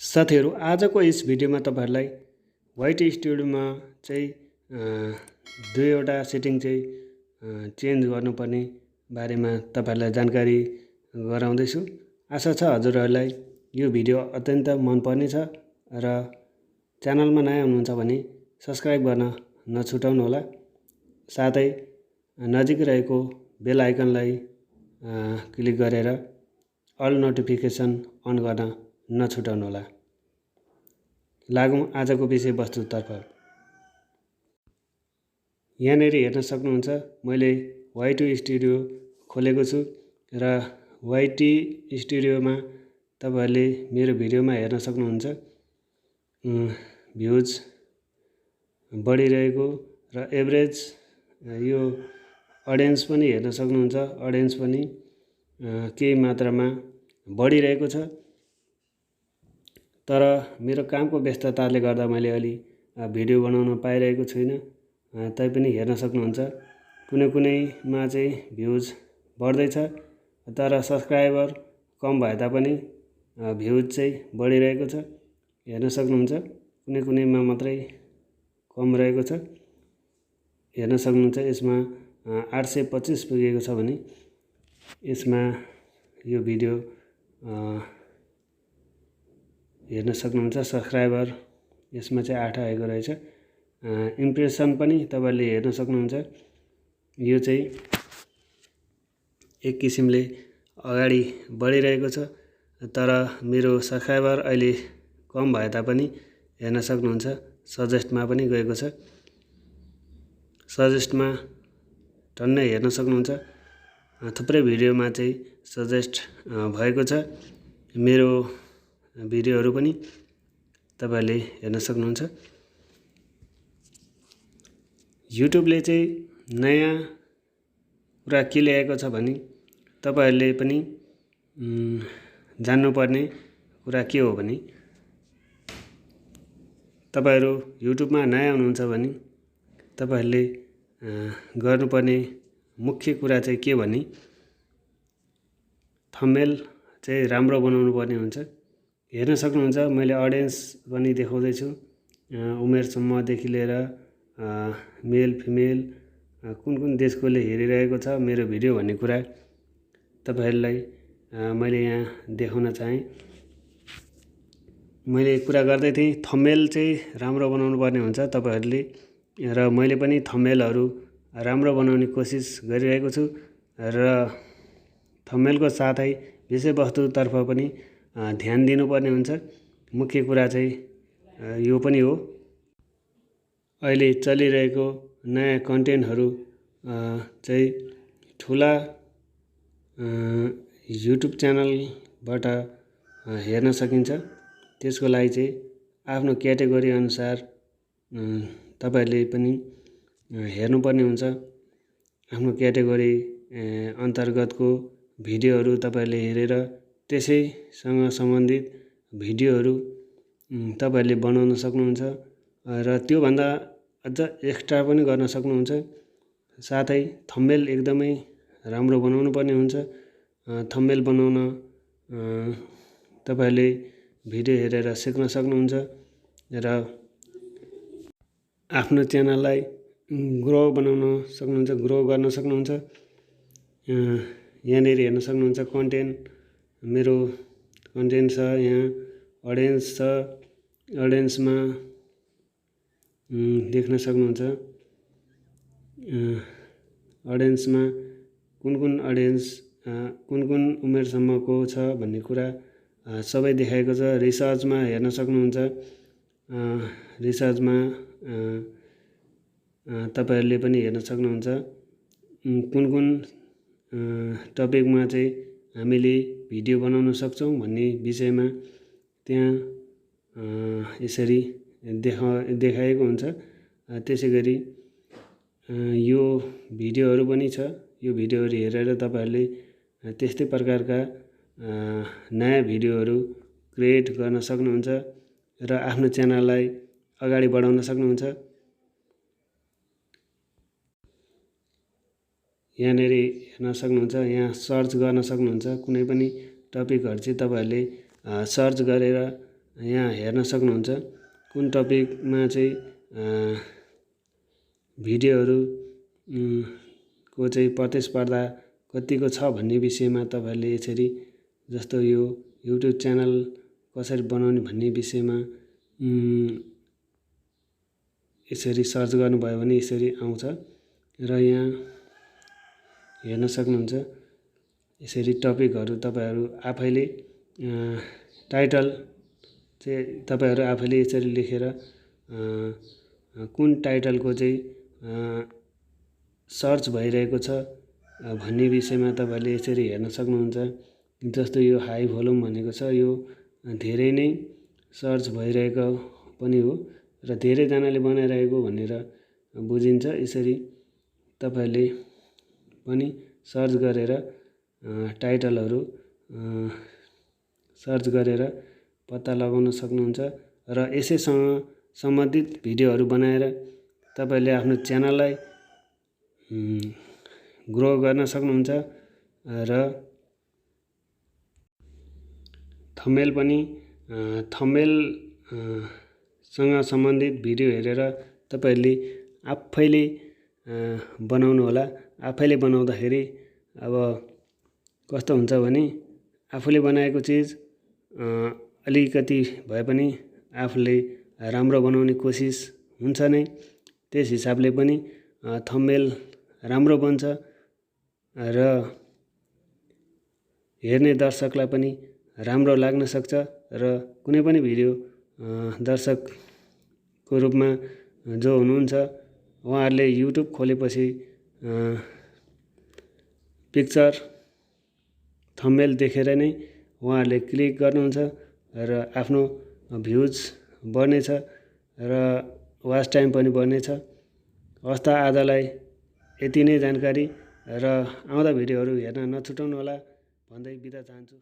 साथीहरु आजको यस भिडियोमा तपाईहरुलाई व्हाइट स्टुडियोमा चाहिँ दुईवटा सेटिङ चाहिँ चेन्ज गर्नुपर्ने बारेमा तपाईहरुलाई जानकारी गराउँदैछु। आशा छ हजुरहरुलाई यो भिडियो अत्यन्त मन पर्नेछ र च्यानलमा नयाँ हुनुहुन्छ भने सब्स्क्राइब गर्न नछुटाउनु होला। साथै नजिक रहेको बेल आइकनलाई क्लिक गरेर अल नोटिफिकेसन अन गर्न नछुटाउनु होला। लागौं आजको विषयवस्तुतर्फ। यहाँनेर हेर्न सक्नुहुन्छ मैले व्हाइट स्टुडियो खोलेको छु र व्हाइट स्टुडियोमा तपाईहरुले मेरो भिडियोमा हेर्न सक्नुहुन्छ भ्युज बढिरहेको र एभरेज यो अडियन्स पनि हेर्न सक्नुहुन्छ। अडियन्स पनि केही मात्रामा बढिरहेको छ। तर मेरो कामको व्यस्तताले गर्दा मैले अलि भिडियो बनाउन पाइरहेको छुइनँ। तैपनि हेर्न सक्नुहुन्छ कुनै कुनैमा चाहिँ भ्युज बढ्दैछ तर सब्स्क्राइबर कम भए तापनि भ्युज चाहिँ बढिरहेको छ। हेर्न सक्नुहुन्छ कुनै कुनैमा मात्रै कम रहेको छ। हेर्न सक्नुहुन्छ यसमा 825 पुगेको छ भने यसमा यो भिडियो हेर्न सक्नुहुन्छ सब्स्क्राइबर यसमा चाहिँ 8 आएको रहेछ। इम्प्रेसन पनि तपाईहरुले हेर्न सक्नुहुन्छ यो चाहिँ एक किसिमले अगाडि बढिरहेको छ। तर मेरो सब्स्क्राइबर अहिले कम भए तापनि हेर्न सक्नुहुन्छ सजेस्टमा पनि गएको छ। सजेस्टमा टन्नै हेर्न सक्नुहुन्छ थुप्रै भिडियोमा चाहिँ सजेस्ट भएको छ। मेरो भिडियोहरु पनि तपाईहरुले हेर्न सक्नुहुन्छ। युट्युबले चाहिँ नयाँ कुरा के ल्याएको छ भने तपाईहरुले पनि जान्नुपर्ने कुरा के हो भने तपाईहरु युट्युबमा नयाँ हुनुहुन्छ भने तपाईहरुले गर्नुपर्ने मुख्य कुरा चाहिँ के भने थम्बनेल चाहिँ राम्रो बनाउनु पर्ने हुन्छ। हेर्न सक्नुहुन्छ मैले अडियन्स पनि देखाउँदै छु उमेर समूहदेखि लिएर मेल फिमेल कुन कुन देशकोले हेरिरहेको छ मेरो भिडियो भन्ने कुरा तपाईहरुलाई मैले यहाँ देखाउन चाहे। मैले कुरा गर्दै थिएँ थम्बनेल चाहिँ राम्रो बनाउनु पर्ने हुन्छ तपाईहरुले र मैले पनि थम्बनेलहरु राम्रो बनाउने कोसिस गरिरहेको छु र थम्बनेलको साथै विषयवस्तुतर्फ पनि ध्यान दिनुपर्ने हुन्छ। मुख्य कुरा चाहिँ यो पनि हो अहिले चलिरहेको नयाँ कन्टेन्टहरु चाहिँ ठुला युट्युब च्यानलबाट हेर्न सकिन्छ। त्यसको लागि चाहिँ आफ्नो क्याटेगोरी अनुसार तपाईहरुले पनि हेर्नुपर्ने हुन्छ। आफ्नो क्याटेगोरी अन्तर्गतको भिडियोहरु तपाईहरुले हेरेर त्यसैसँग सम्बन्धित भिडियोहरु तपाईहरुले बनाउन सक्नुहुन्छ र त्यो भन्दा अझ एक्स्ट्रा पनि गर्न सक्नुहुन्छ। साथै थम्बनेल एकदमै राम्रो बनाउनु पर्ने हुन्छ। थम्बनेल बनाउन तपाईहरुले भिडियो हेरेर सिक्न सक्नुहुन्छ र आफ्नो च्यानललाई ग्रो बनाउन सक्नुहुन्छ ग्रो गर्न सक्नुहुन्छ। यहाँनेर हेर्न सक्नुहुन्छ कन्टेन्ट मेरो कन्टेन्ट छ यहाँ अडियन्स छ। अडियन्समा देख्न सक्नुहुन्छ अडियन्समा कुन कुन अडियन्स कुन कुन उमेरसम्मको छ भन्ने कुरा सबै देखाएको छ। रिसर्चमा हेर्न सक्नुहुन्छ रिसर्चमा तपाईहरुले पनि हेर्न सक्नुहुन्छ कुन कुन टपिकमा चाहिँ हामीले भिडियो बनाउन सक्छौं भन्ने विषयमा त्यहाँ यसरी देखाएको हुन्छ। त्यसैगरी यो भिडियोहरु पनि छ। यो भिडियोहरु हेरेर तपाईहरुले त्यस्तै प्रकारका नयाँ भिडियोहरु क्रिएट गर्न सक्नुहुन्छ र आफ्नो च्यानललाई अगाडि बढाउन सक्नुहुन्छ। यहाँनेर हेर्न सक्नुहुन्छ यहाँ सर्च गर्न सक्नुहुन्छ कुनै पनि टपिकहरु चाहिँ तपाईहरुले सर्च गरेर यहाँ हेर्न सक्नुहुन्छ कुन टपिकमा चाहिँ भिडियोहरू को चाहिँ प्रतिस्पर्धा कतिको छ भन्ने विषयमा तपाईँहरूले यसरी जस्तो यो युट्युब च्यानल कसरी बनाउने भन्ने विषयमा यसरी सर्च गर्नुभयो भने यसरी आउँछ र यहाँ हेर्न सक्नुहुन्छ यसरी टपिकहरू तपाईँहरू आफैले टाइटल चाहिँ तपाईँहरू आफैले यसरी लेखेर कुन टाइटलको चाहिँ सर्च भइरहेको छ भन्ने विषयमा तपाईँहरूले यसरी हेर्न सक्नुहुन्छ। जस्तो यो हाई भोल्युम भनेको छ यो धेरै नै सर्च भइरहेको पनि हो र धेरैजनाले बनाइरहेको भनेर बुझिन्छ। यसरी तपाईँहरूले पनि सर्च गरेर टाइटलहरू सर्च गरेर पत्ता लगाउन सक्नुहुन्छ र यसैसँग सम्बन्धित भिडियोहरू बनाएर तपाईँले आफ्नो च्यानललाई ग्रो गर्न सक्नुहुन्छ र थम्बनेल पनि सँग सम्बन्धित भिडियो हेरेर तपाईँहरूले आफैले बनाउनु होला। आफैले बनाउँदाखेरि अब कस्तो हुन्छ भने आफूले बनाएको चिज अलिकति भए पनि आफूले राम्रो बनाउने कोसिस हुन्छ नै। त्यस हिसाबले पनि थम्बनेल राम्रो बन्छ र हेर्ने दर्शकलाई पनि राम्रो लाग्न सक्छ र कुनै पनि भिडियो दर्शकको रूपमा जो हुनुहुन्छ उहाँहरूले युट्युब खोलेपछि पिक्चर थम्बनेल देखेर नै उहाँहरूले क्लिक गर्नुहुन्छ र आफ्नो भ्युज बढ्नेछ र वाच टाइम पनि बढ्नेछ। हवस् त आजलाई यति नै जानकारी र आउँदा भिडियोहरू हेर्न नछुटाउनु होला भन्दै बिदा चाहन्छु।